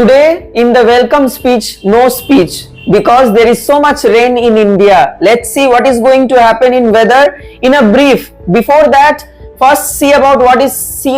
Today in the welcome speech, no speech, because there is so much rain in India. Let's see what is going to happen in weather in a brief. Before that, first see about what is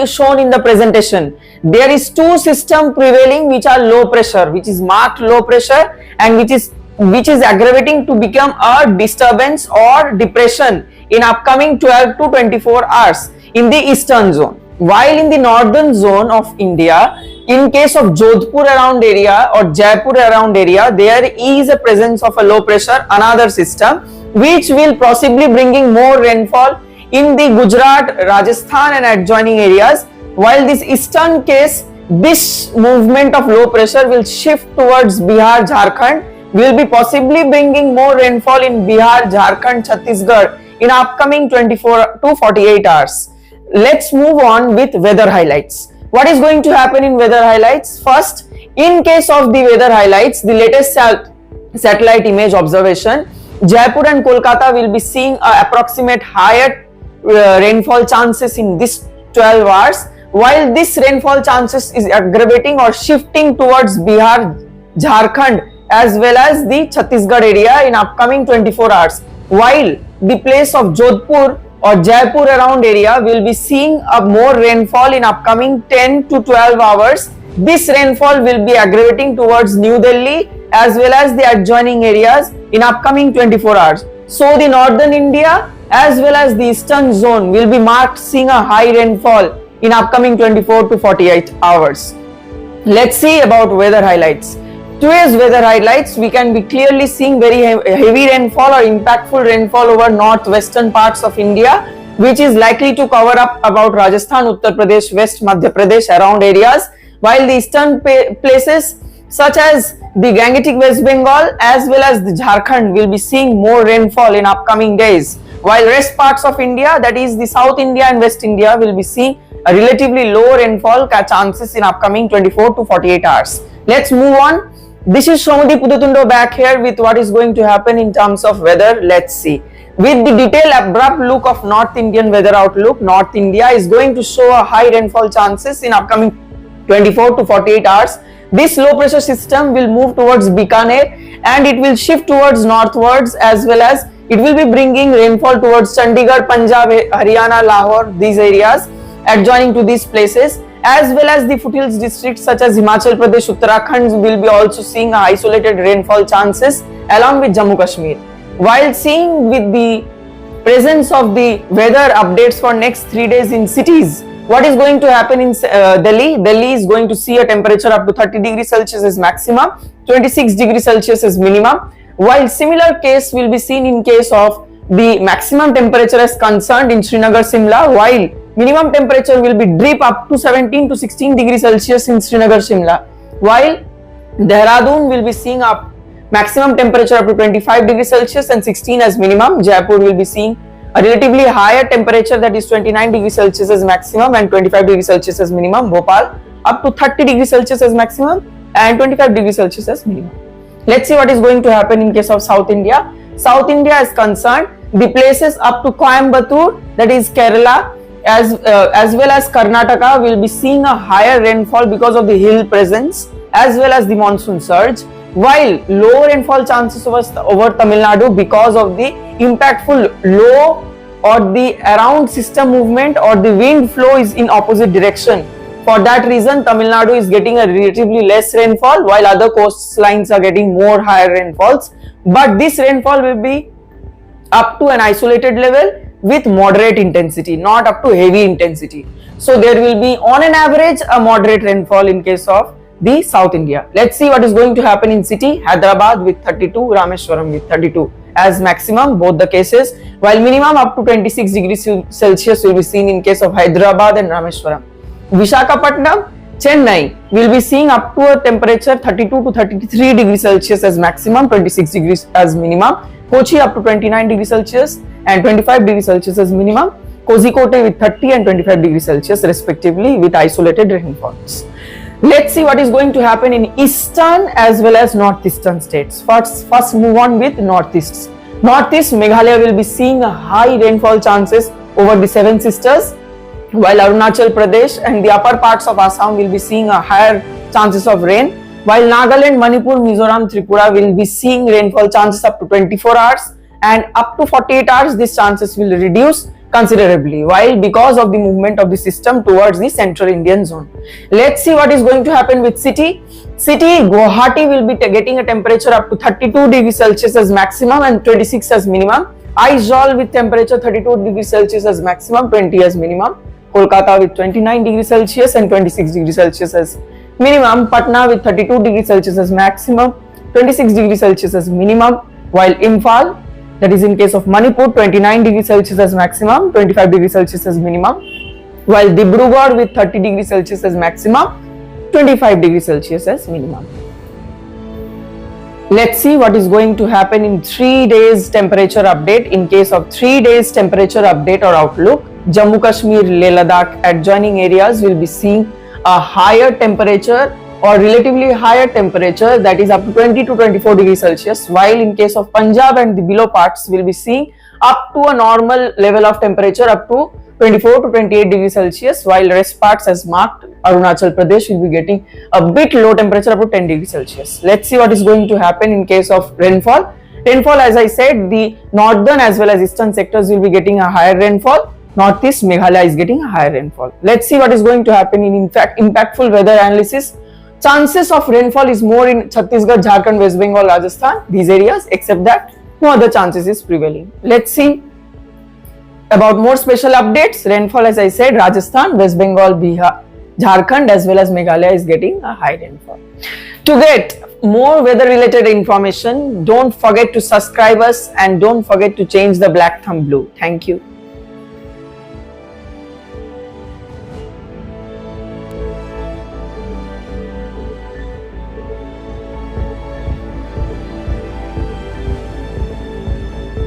shown in the presentation. There is two system prevailing which are low pressure, which is marked low pressure, and which is aggravating to become a disturbance or depression in upcoming 12 to 24 hours in the eastern zone. While in the northern zone of India, in case of Jodhpur around area or Jaipur around area, there is a presence of a low pressure, another system, which will possibly bringing more rainfall in the Gujarat, Rajasthan and adjoining areas. While this eastern case, this movement of low pressure will shift towards Bihar, Jharkhand, will be possibly bringing more rainfall in Bihar, Jharkhand, Chhattisgarh in upcoming 24 to 48 hours. Let's move on with weather highlights. What is going to happen in weather highlights? First, in case of the weather highlights, the latest satellite image observation, Jaipur and Kolkata will be seeing approximate higher rainfall chances in this 12 hours, while this rainfall chances is aggravating or shifting towards Bihar, Jharkhand as well as the Chhattisgarh area in upcoming 24 hours, while the place of Jodhpur or Jaipur around area will be seeing a more rainfall in upcoming 10 to 12 hours. This rainfall will be aggravating towards New Delhi as well as the adjoining areas in upcoming 24 hours. So the northern India as well as the eastern zone will be marked seeing a high rainfall in upcoming 24 to 48 hours. Let's see about weather highlights. Today's weather highlights, we can be clearly seeing very heavy rainfall or impactful rainfall over northwestern parts of India, which is likely to cover up about Rajasthan, Uttar Pradesh, West Madhya Pradesh around areas, while the eastern places such as the Gangetic West Bengal as well as the Jharkhand will be seeing more rainfall in upcoming days, while rest parts of India, that is the South India and West India, will be seeing a relatively low rainfall chances in upcoming 24 to 48 hours. Let's move on. This is Shomudi Pudutundo back here with what is going to happen in terms of weather. Let's see. With the detailed abrupt look of North Indian weather outlook, North India is going to show a high rainfall chances in upcoming 24 to 48 hours. This low pressure system will move towards Bikaner and it will shift towards northwards, as well as it will be bringing rainfall towards Chandigarh, Punjab, Haryana, Lahore, these areas adjoining to these places, as well as the foothills districts such as Himachal Pradesh, Uttarakhand will be also seeing isolated rainfall chances along with Jammu Kashmir. While seeing with the presence of the weather updates for next 3 days in cities, what is going to happen in Delhi? Delhi is going to see a temperature up to 30 degrees Celsius as maximum, 26 degrees Celsius as minimum, while similar case will be seen in case of the maximum temperature as concerned in Srinagar, Simla, while minimum temperature will be drip up to 17 to 16 degrees Celsius in Srinagar, Shimla, while Dehradun will be seeing up maximum temperature up to 25 degrees Celsius and 16 as minimum. Jaipur will be seeing a relatively higher temperature, that is 29 degrees Celsius as maximum and 25 degrees Celsius as minimum. Bhopal up to 30 degrees Celsius as maximum and 25 degrees Celsius as minimum. Let's see what is going to happen in case of South India. South India is concerned, the places up to Coimbatore, that is Kerala, as well as Karnataka will be seeing a higher rainfall because of the hill presence as well as the monsoon surge, while low rainfall chances over Tamil Nadu because of the impactful low or the around system movement or the wind flow is in opposite direction. For that reason, Tamil Nadu is getting a relatively less rainfall, while other coastlines are getting more higher rainfalls, but this rainfall will be up to an isolated level with moderate intensity, not up to heavy intensity. So there will be on an average a moderate rainfall in case of the South India. Let's see what is going to happen in city. Hyderabad with 32, Rameshwaram with 32 as maximum, both the cases, while minimum up to 26 degrees Celsius will be seen in case of Hyderabad and Rameshwaram. Visakhapatnam, Chennai will be seeing up to a temperature 32 to 33 degrees Celsius as maximum, 26 degrees as minimum. Kochi up to 29 degrees Celsius and 25 degrees Celsius as minimum. Kozhikode with 30 and 25 degrees Celsius respectively with isolated rainfalls. Let's see what is going to happen in eastern as well as northeastern states. First move on with northeast. Northeast, Meghalaya will be seeing a high rainfall chances over the Seven Sisters, while Arunachal Pradesh and the upper parts of Assam will be seeing a higher chances of rain, while Nagaland, Manipur, Mizoram, Tripura will be seeing rainfall chances up to 24 hours, and up to 48 hours these chances will reduce considerably. While because of the movement of the system towards the central Indian zone. Let's see what is going to happen with city. Guwahati will be getting a temperature up to 32 degrees Celsius as maximum and 26 as minimum. Aizawl with temperature 32 degrees Celsius as maximum, 20 as minimum. Kolkata with 29 degrees Celsius and 26 degrees Celsius as minimum. Patna with 32 degrees Celsius as maximum, 26 degrees Celsius as minimum. While Imphal, that is in case of Manipur, 29 degrees Celsius as maximum, 25 degrees Celsius as minimum. While Dibrugarh with 30 degrees Celsius as maximum, 25 degrees Celsius as minimum. Let's see what is going to happen in 3 days temperature update. In case of 3 days temperature update or outlook, Jammu Kashmir, Leh Ladakh adjoining areas will be seeing a higher temperature or relatively higher temperature, that is up to 20 to 24 degrees Celsius, while in case of Punjab and the below parts will be seeing up to a normal level of temperature up to 24 to 28 degrees Celsius, while rest parts as marked Arunachal Pradesh will be getting a bit low temperature up to 10 degrees Celsius. Let's see what is going to happen in case of rainfall. Rainfall, as I said, the northern as well as eastern sectors will be getting a higher rainfall. Northeast Meghalaya is getting a higher rainfall. Let's see what is going to happen in fact impactful weather analysis. Chances of rainfall is more in Chhattisgarh, Jharkhand, West Bengal, Rajasthan, these areas, except that no other chances is prevailing. Let's see about more special updates. Rainfall, as I said, Rajasthan, West Bengal, Bihar, Jharkhand as well as Meghalaya is getting a high rainfall. To get more weather related information, don't forget to subscribe us and don't forget to change the black thumb blue. Thank you.